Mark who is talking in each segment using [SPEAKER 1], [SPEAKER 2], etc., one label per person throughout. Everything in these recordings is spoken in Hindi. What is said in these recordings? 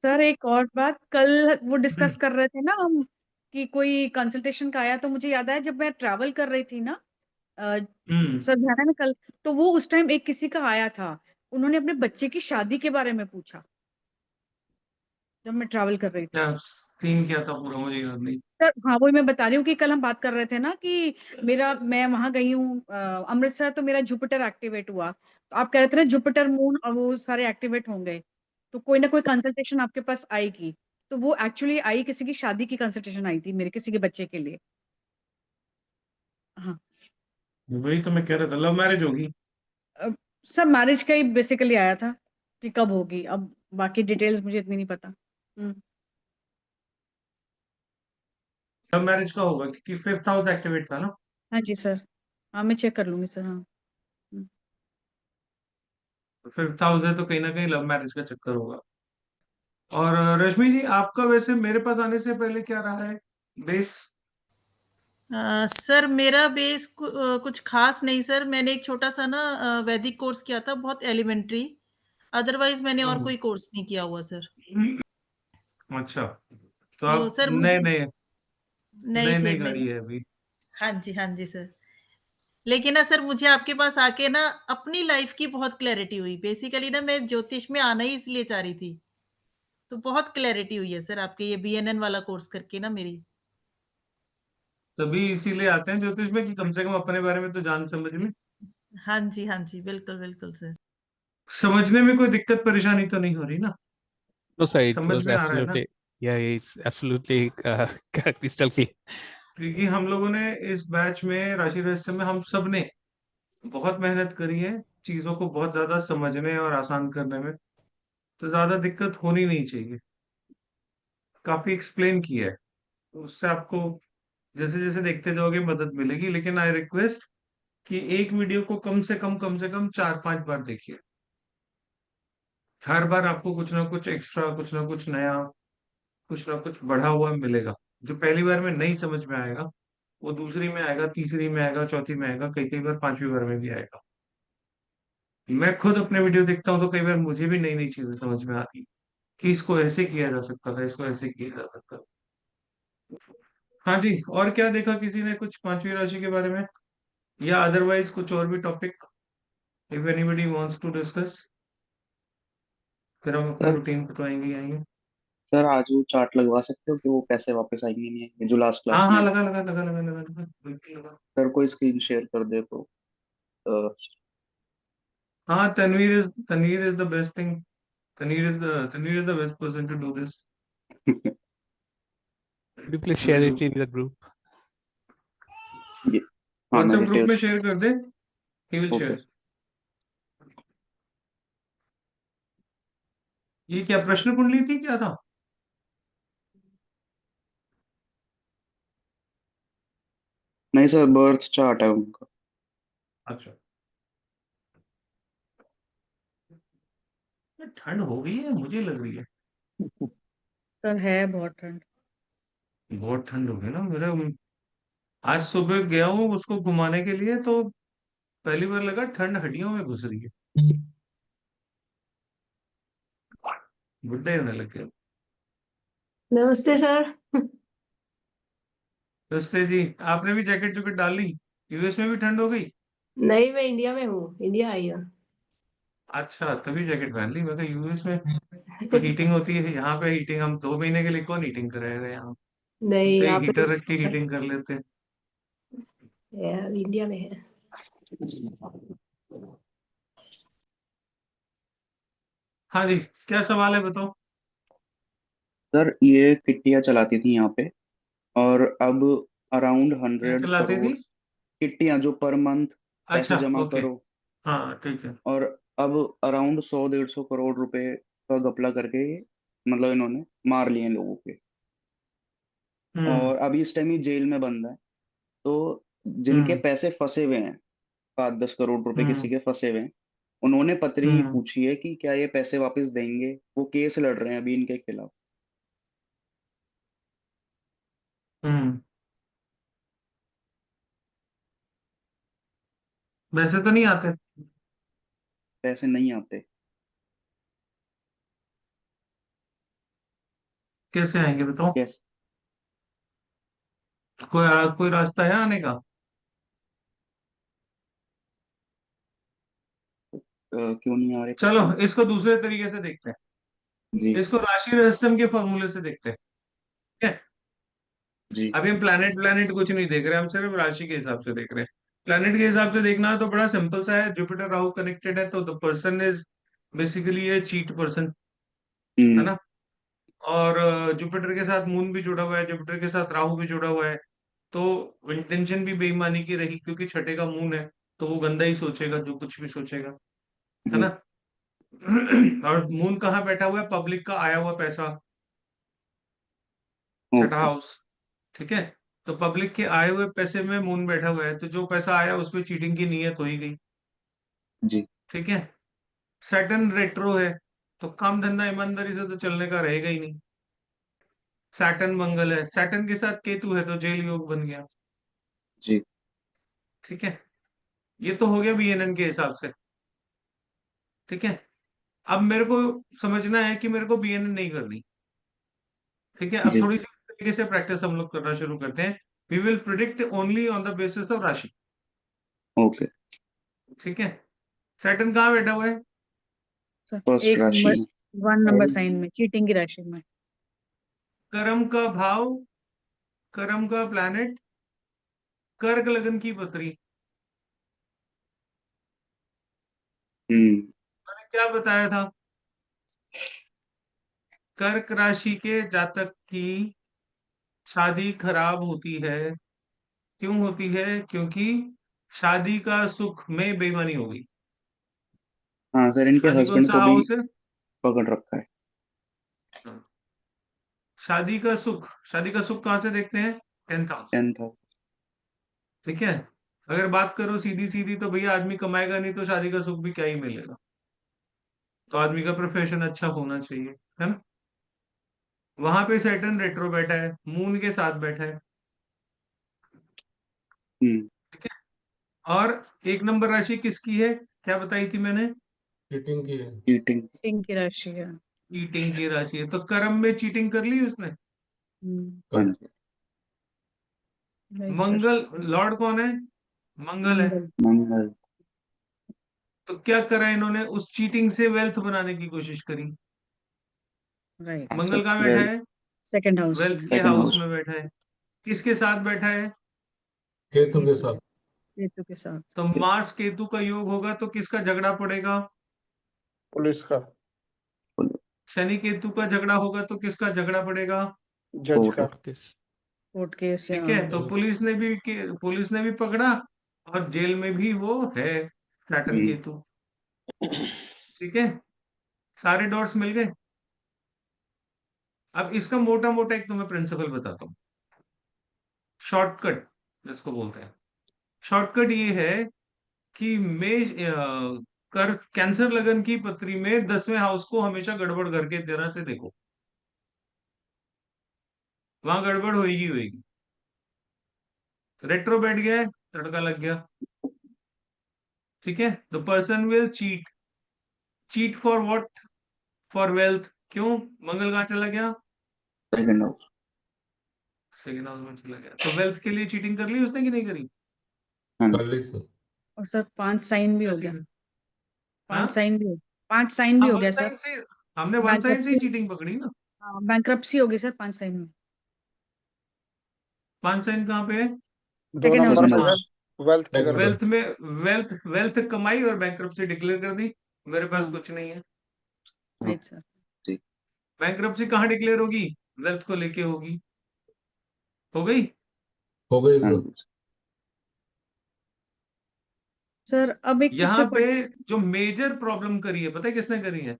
[SPEAKER 1] सर एक और बात, कल वो
[SPEAKER 2] हम्म।
[SPEAKER 1] डिस्कस कर रहे थे ना हम कि कोई कंसल्टेशन का आया, तो मुझे याद आया जब मैं ट्रैवल कर रही थी ना, अ, सर ध्यान है ना कल, तो वो उस टाइम एक किसी का आया था। उन्होंने अपने बच्चे की शादी के बारे में पूछा जब मैं ट्रैवल कर रही थी।
[SPEAKER 2] क्या सीन क्या था पूरा मुझे याद नहीं।
[SPEAKER 1] सर हाँ, वही मैं बता रही हूँ कि कल हम बात कर रहे थे ना कि मैं वहां गई हूँ अमृतसर, तो मेरा जुपिटर एक्टिवेट हुआ। तो आप कह रहे थे ना जुपिटर मून और वो सारे एक्टिवेट होंगे, तो कोई ना कोई कंसल्टेशन आपके पास आएगी। तो वो एक्चुअली आई, किसी की शादी की कंसल्टेशन आई थी मेरे किसी के बच्चे के लिए। हाँ।
[SPEAKER 2] वही तो मैं कह रहा था, लव मैरिज होगी।
[SPEAKER 1] अ, सब मैरिज का ही बेसिकली आया था कि कब होगी। अब बाकी डिटेल्स मुझे इतनी नहीं पता।
[SPEAKER 2] लव मैरिज का होगा क्योंकि फिफ्थ हाउस एक्टिवेट था ना।
[SPEAKER 1] हाँ जी सर। हाँ मैं चेक कर लूंगी सर। हाँ। हम्म।
[SPEAKER 2] फिफ्थ हाउस है तो कहीं ना कहीं लव मैरिज का चक्कर होगा। और रश्मि जी, आपका वैसे मेरे पास आने से पहले क्या रहा है बेस?
[SPEAKER 3] सर मेरा बेस कुछ खास नहीं सर। मैंने एक छोटा सा ना वैदिक कोर्स किया था, बहुत एलिमेंट्री। अदरवाइज मैंने और
[SPEAKER 2] हम्म।
[SPEAKER 3] कोई कोर्स नहीं किया हुआ सर।
[SPEAKER 2] अच्छा, तो
[SPEAKER 3] तो
[SPEAKER 2] आप
[SPEAKER 3] सर
[SPEAKER 2] नए
[SPEAKER 3] मुझे
[SPEAKER 2] नए
[SPEAKER 3] नहीं
[SPEAKER 2] नए
[SPEAKER 3] थे
[SPEAKER 2] नई
[SPEAKER 3] मेरे।
[SPEAKER 2] गाड़ी है अभी?
[SPEAKER 3] हाँ जी, हाँ जी सर। लेकिन ना सर, मुझे आपके पास आके ना अपनी लाइफ की बहुत क्लैरिटी हुई। बेसिकली ना मैं ज्योतिष में आना ही इसलिए चाह रही थी। तो बहुत क्लैरिटी हुई है सर आपके ये बीएनएन वाला कोर्स करके ना मेरी।
[SPEAKER 2] तभी इसीलिए आते हैं ज्योतिष में कि कम से कम अपने बारे में तो जान समझ लें।
[SPEAKER 3] हाँ जी, हाँ जी, बिल्कुल बिल्कुल सर।
[SPEAKER 2] समझने में कोई दिक्कत परेशानी तो नहीं हो रही ना?
[SPEAKER 4] No, sir, it
[SPEAKER 2] समझ
[SPEAKER 4] was
[SPEAKER 2] में आ रहा है ना?
[SPEAKER 4] absolutely, yeah, it's absolutely crystal clear.
[SPEAKER 2] क्योंकि हम लोगों ने इस बैच में राशि रहस्य में हम सब ने बहुत मेहनत करी है चीजों को बहुत ज्यादा समझने और आसान करने में। तो ज्यादा दिक्कत होनी नहीं चाहिए। काफी एक्सप्लेन किया है, तो उससे आपको जैसे जैसे देखते जाओगे मदद मिलेगी। लेकिन आई रिक्वेस्ट कि एक वीडियो को कम से कम 4-5 बार देखिए। हर बार आपको कुछ ना कुछ एक्स्ट्रा, कुछ ना कुछ नया, कुछ ना कुछ बढ़ा हुआ मिलेगा। जो पहली बार में नहीं समझ में आएगा, वो दूसरी में आएगा, तीसरी में आएगा, चौथी में आएगा, कई कई बार पांचवी बार में भी आएगा। मैं खुद अपने वीडियो देखता हूँ तो कई बार मुझे भी नई नई चीजें समझ में आती कि इसको ऐसे किया जा सकता था, इसको ऐसे किया जा सकता था। हाँ जी, और क्या देखा किसी ने कुछ पांचवी राशि के बारे में, या अदरवाइज कुछ और भी topic if anybody wants to discuss? फिर हम अपने
[SPEAKER 5] सर
[SPEAKER 2] रूटीन पर तो आएंगे ही आएंगे।
[SPEAKER 5] सर आज वो चार्ट लगवा सकते हो कि वो पैसे वापस आएंगे नहीं आएंगे जो लास्ट
[SPEAKER 2] हाँ
[SPEAKER 5] क्लास में
[SPEAKER 2] हाँ,
[SPEAKER 5] आए
[SPEAKER 2] लगा
[SPEAKER 5] थे।
[SPEAKER 2] लगा लगा लगा लगा लगा, बिल्कुल लगा।
[SPEAKER 5] सर कोई स्क्रीन शेयर कर दे तो अ,
[SPEAKER 2] हाँ, Tanvir is the best thing. Tanvir is the best person to do this.
[SPEAKER 4] Could you please share
[SPEAKER 2] will
[SPEAKER 4] it
[SPEAKER 2] do.
[SPEAKER 4] in the group?
[SPEAKER 5] ये हाँ मैं
[SPEAKER 2] व्हाट्सएप ग्रुप में
[SPEAKER 5] डिटेल्स।
[SPEAKER 2] शेयर कर दे, ही विल
[SPEAKER 5] ओके।
[SPEAKER 2] शेयर। ये क्या प्रश्न कुंडली थी, क्या था?
[SPEAKER 5] नहीं सर, बर्थ चार्ट है उनका।
[SPEAKER 2] अच्छा। ठंड हो गई है मुझे लग रही है।
[SPEAKER 1] सर है बहुत ठंड।
[SPEAKER 2] बहुत ठंड हो गई ना मेरे। आज सुबह गया हूँ उसको घुमाने के लिए, तो पहली बार लगा ठंड हड्डियों में घुस रही है। बुड्ढे होने लग गए।
[SPEAKER 6] नमस्ते सर।
[SPEAKER 2] दोस्ते जी, आपने भी जैकेट जैकेट डाल ली? यूएस में भी ठंड हो गई?
[SPEAKER 6] नहीं, मैं इंडिया में हूँ, इंडिया आई हूँ।
[SPEAKER 2] अच्छा, तभी जैकेट पहन ली। मैं यूएस में तो हीटिंग होती है, यहाँ पे हीटिंग हम 2 महीने के लिए कौन हीटिंग करेगा यहाँ? हम
[SPEAKER 6] नहीं,
[SPEAKER 2] तो एक
[SPEAKER 6] यहाँ पे
[SPEAKER 2] हीटर रख के हीटिंग कर लेते हैं।
[SPEAKER 6] इंडिया में है।
[SPEAKER 2] हाँ जी, क्या सवाल है बताओ।
[SPEAKER 5] सर ये किट्टियां चलाती थी यहाँ पे, और अब अराउंड
[SPEAKER 2] क्या
[SPEAKER 5] 100
[SPEAKER 2] चलाती
[SPEAKER 5] करोड़
[SPEAKER 2] थी?
[SPEAKER 5] किट्टियां जो पर मंथ पैसे
[SPEAKER 2] अच्छा,
[SPEAKER 5] जमा
[SPEAKER 2] ओके।
[SPEAKER 5] करो।
[SPEAKER 2] हाँ ठीक है।
[SPEAKER 5] और अब अराउंड 100-150 करोड़ रुपए का घपला करके मतलब इन्होंने मार लिए हैं लोगों के।
[SPEAKER 2] हम्म।
[SPEAKER 5] और अभी इस टाइम ही जेल में बंद है। तो जिनके
[SPEAKER 2] हम्म।
[SPEAKER 5] पैसे फंसे हुए हैं, 5-10 करोड़ रुपए किसी
[SPEAKER 2] हम्म।
[SPEAKER 5] के फंसे हुए हैं, उन्होंने पत्री
[SPEAKER 2] हम्म।
[SPEAKER 5] पूछी है कि क्या ये पैसे वापस देंगे। वो केस लड़ रहे हैं अभी इनके खिलाफ।
[SPEAKER 2] हम्म। वैसे तो नहीं आते।
[SPEAKER 5] पैसे नहीं आते।
[SPEAKER 2] कैसे आएंगे बताओ?
[SPEAKER 5] कैसे?
[SPEAKER 2] कोई रास्ता है आने का?
[SPEAKER 5] क्यों नहीं आ रहे?
[SPEAKER 2] चलो इसको दूसरे तरीके से देखते हैं,
[SPEAKER 5] जी
[SPEAKER 2] इसको राशि रहस्यम के फॉर्मूले से देखते हैं। ठीक है,
[SPEAKER 5] जी
[SPEAKER 2] अभी हम प्लैनेट कुछ नहीं देख रहे, हम सिर्फ राशि के हिसाब से देख रहे हैं। प्लैनेट के हिसाब से देखना है तो बड़ा सिंपल सा है, जुपिटर राहु कनेक्टेड है तो the person is basically A cheat person, है
[SPEAKER 5] हम्म
[SPEAKER 2] ना। और जुपिटर के साथ मून भी जुड़ा हुआ है, जुपिटर के साथ राहु भी जुड़ा हुआ है, तो इंटेंशन भी बेईमानी की रही क्योंकि छठे का मून है, तो वो गंदा ही सोचेगा जो कुछ भी सोचेगा, है
[SPEAKER 5] जी
[SPEAKER 2] ना। और मून कहाँ बैठा हुआ है? पब्लिक का आया हुआ पैसा, छठा
[SPEAKER 5] ओके
[SPEAKER 2] हाउस। ठीक है, तो पब्लिक के आए हुए पैसे में मून बैठा हुआ है, तो जो पैसा आया उसमें चीटिंग की नीयत हो ही गई।
[SPEAKER 5] जी
[SPEAKER 2] ठीक है, सैटर्न रेट्रो है, तो काम धंधा ईमानदारी से तो चलने का रहेगा ही नहीं। सैटर्न मंगल है, सैटर्न के साथ केतु है तो जेल योग बन गया।
[SPEAKER 5] जी
[SPEAKER 2] ठीक है, ये तो हो गया बीएनएन के हिसाब से। ठीक है, अब मेरे को समझना है कि मेरे को बीएनएन नहीं करनी। ठीक है, अब
[SPEAKER 5] जी
[SPEAKER 2] थोड़ी सी तरीके से प्रैक्टिस हम लोग करना शुरू करते हैं। We will predict only on the basis of राशि।
[SPEAKER 5] ओके।
[SPEAKER 2] ठीक है, सैटर्न कहाँ बैठा हुआ है?
[SPEAKER 1] सर
[SPEAKER 5] फर्स्ट
[SPEAKER 1] एक
[SPEAKER 5] राशि
[SPEAKER 1] नंबर,
[SPEAKER 5] में।
[SPEAKER 1] 1 नंबर साइन में, चीटिंग की राशि में।
[SPEAKER 2] कर्म का भाव, कर्म का प्लैनेट, कर्क लगन की पत्री।
[SPEAKER 5] हम्म
[SPEAKER 2] मैंने क्या बताया था? कर्क राशि के जातक की शादी खराब होती है। क्यों होती है? क्योंकि शादी का सुख में बेईमानी हो गई।
[SPEAKER 5] हाँ सर, इनके
[SPEAKER 2] शादी कौन
[SPEAKER 5] हस्बैंड
[SPEAKER 2] सा
[SPEAKER 5] को भी
[SPEAKER 2] हाउस है?
[SPEAKER 5] पकड़ रखा है।
[SPEAKER 2] शादी का सुख, शादी का सुख कहां से देखते हैं? 10th house.
[SPEAKER 5] 10th house.
[SPEAKER 2] ठीक है, अगर बात करो सीधी सीधी तो भैया आदमी कमाएगा नहीं तो शादी का सुख भी क्या ही मिलेगा। तो आदमी का प्रोफेशन अच्छा होना चाहिए, है ना। वहां पे सैटर्न रेट्रो बैठा है, मून के साथ बैठा है।
[SPEAKER 5] हम्म
[SPEAKER 2] ठीक है, और एक नंबर राशि किसकी है? क्या बताई थी मैंने?
[SPEAKER 7] चीटिंग की है।
[SPEAKER 5] चीटिंग।
[SPEAKER 1] चीटिंग की राशि है।
[SPEAKER 2] चीटिंग की राशि है, तो कर्म में चीटिंग कर ली उसने।
[SPEAKER 5] हाँ
[SPEAKER 7] कर
[SPEAKER 5] जी।
[SPEAKER 1] Right sir.
[SPEAKER 2] मंगल, लॉर्ड कौन है? मंगल है।
[SPEAKER 1] मंगल।
[SPEAKER 5] मंगल।
[SPEAKER 2] तो क्या करा इन्होंने? उस चीटिंग से वेल्थ बनाने की कोशिश करी।
[SPEAKER 1] राइट।
[SPEAKER 2] मंगल कहाँ बैठा
[SPEAKER 5] वेल
[SPEAKER 2] है?
[SPEAKER 1] सेकंड हाउस
[SPEAKER 2] वेल्थ
[SPEAKER 1] में,
[SPEAKER 2] के
[SPEAKER 5] सेकंड
[SPEAKER 2] हाउस
[SPEAKER 5] हाउस।
[SPEAKER 2] में बैठा है। किसके साथ बैठा है?
[SPEAKER 7] केतु के
[SPEAKER 1] केतु
[SPEAKER 7] साथ।
[SPEAKER 1] केतु के साथ।
[SPEAKER 2] तो मार्स केतु का योग होगा तो किसका झगड़ा पड़ेगा?
[SPEAKER 8] पुलिस का,
[SPEAKER 2] शनि केतु का झगड़ा होगा तो किसका झगड़ा पड़ेगा?
[SPEAKER 8] जज का।
[SPEAKER 4] Court case.
[SPEAKER 1] कोर्ट केस या
[SPEAKER 2] ठीक है, तो पुलिस ने भी पकड़ा और जेल में भी वो है, सैटर्न
[SPEAKER 5] हम्म
[SPEAKER 2] केतु। ठीक है, सारे डॉट्स मिल गए। अब इसका मोटा मोटा एक तुम्हें प्रिंसिपल बताता हूँ, शॉर्टकट जिसको बोलते हैं। शॉर्टकट ये है कि मेष कर कैंसर लगन की पत्री में 10वें हाउस को हमेशा गड़बड़ करके तरह से देखो, वहां गड़बड़ होगी होगी। रेट्रो बैठ गया है, तड़का लग गया। ठीक है, the person will cheat. Cheat for what? For wealth. क्यों? मंगल कहाँ चला गया?
[SPEAKER 5] Second house.
[SPEAKER 2] सेकेंड हाउस में चला गया, तो वेल्थ के लिए चीटिंग कर ली उसने कि नहीं करी?
[SPEAKER 5] हाँ
[SPEAKER 7] कर
[SPEAKER 5] जी।
[SPEAKER 7] ली सर।
[SPEAKER 1] और सर 5 साइन भी
[SPEAKER 2] क्या
[SPEAKER 1] हो गया।
[SPEAKER 2] सीन है?
[SPEAKER 1] 5
[SPEAKER 2] हाँ,
[SPEAKER 1] साइन भी हो 5 साइन भी
[SPEAKER 2] हाँ
[SPEAKER 1] हो
[SPEAKER 2] वन
[SPEAKER 1] गया सर।
[SPEAKER 2] साइन से, हमने वन साइन से ही
[SPEAKER 1] बैंक्रप्सी,
[SPEAKER 2] चीटिंग पकड़ी ना।
[SPEAKER 1] बैंक्रप्सी हो गई सर 5 साइन में।
[SPEAKER 2] 5 साइन कहाँ पे है?
[SPEAKER 8] दो
[SPEAKER 1] सेकंड हाउस
[SPEAKER 8] नंबर
[SPEAKER 5] सेकंड
[SPEAKER 1] में
[SPEAKER 8] में
[SPEAKER 1] सर।
[SPEAKER 5] हाउस।
[SPEAKER 8] वेल्थ के
[SPEAKER 7] सेकंड
[SPEAKER 8] घर में।
[SPEAKER 2] वेल्थ में, वेल्थ कमाई और बैंक्रप्सी डिक्लेयर कर दी। मेरे पास
[SPEAKER 1] हाँ
[SPEAKER 2] कुछ नहीं है।
[SPEAKER 1] Right sir.
[SPEAKER 5] जी
[SPEAKER 2] बैंक्रप्सी कहाँ डिक्लेयर होगी? वेल्थ को लेके होगी। हो गई।
[SPEAKER 7] हो गई
[SPEAKER 5] हाँ
[SPEAKER 7] सर।
[SPEAKER 5] जी।
[SPEAKER 1] सर अब एक इस पे
[SPEAKER 2] यहाँ पे जो मेजर प्रॉब्लम करी है पता है किसने करी है?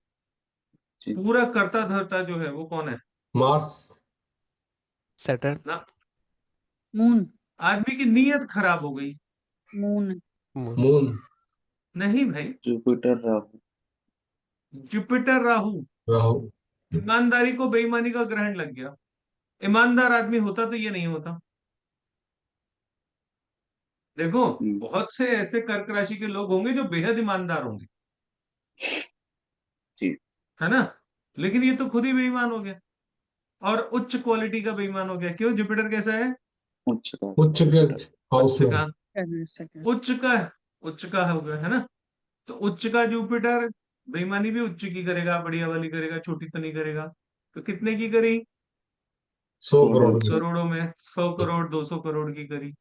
[SPEAKER 5] जी
[SPEAKER 2] पूरा करता धरता जो है वो कौन है?
[SPEAKER 7] मार्स।
[SPEAKER 4] सैटर्न।
[SPEAKER 2] ना,
[SPEAKER 1] मून।
[SPEAKER 2] आदमी की नीयत खराब हो गई।
[SPEAKER 1] मून।
[SPEAKER 4] मून।
[SPEAKER 7] मून।
[SPEAKER 2] नहीं भाई,
[SPEAKER 5] जुपिटर राहु।
[SPEAKER 2] जुपिटर राहु।
[SPEAKER 7] राहु।
[SPEAKER 2] ईमानदारी को बेईमानी का ग्रहण लग गया। ईमानदार आदमी होता तो ये नहीं होता। देखो,
[SPEAKER 5] हम्म
[SPEAKER 2] बहुत से ऐसे कर्क राशि के लोग होंगे जो बेहद ईमानदार होंगे,
[SPEAKER 5] जी
[SPEAKER 2] है ना, लेकिन ये तो खुद ही बेईमान हो गया। और उच्च क्वालिटी का बेईमान हो गया। क्यों? जुपिटर कैसा है?
[SPEAKER 5] उच्च का
[SPEAKER 7] उच्च के हाउस
[SPEAKER 2] उच्च
[SPEAKER 7] में।
[SPEAKER 2] का,
[SPEAKER 1] सेकंड
[SPEAKER 2] उच्च का हो गया है ना। तो उच्च का जुपिटर बेईमानी भी उच्च की करेगा, बढ़िया वाली करेगा, छोटी तो नहीं करेगा। तो कितने की करी?
[SPEAKER 7] 100 करोड़ की।
[SPEAKER 2] करोड़ों में, 100 करोड़ 200 करोड़ की करी।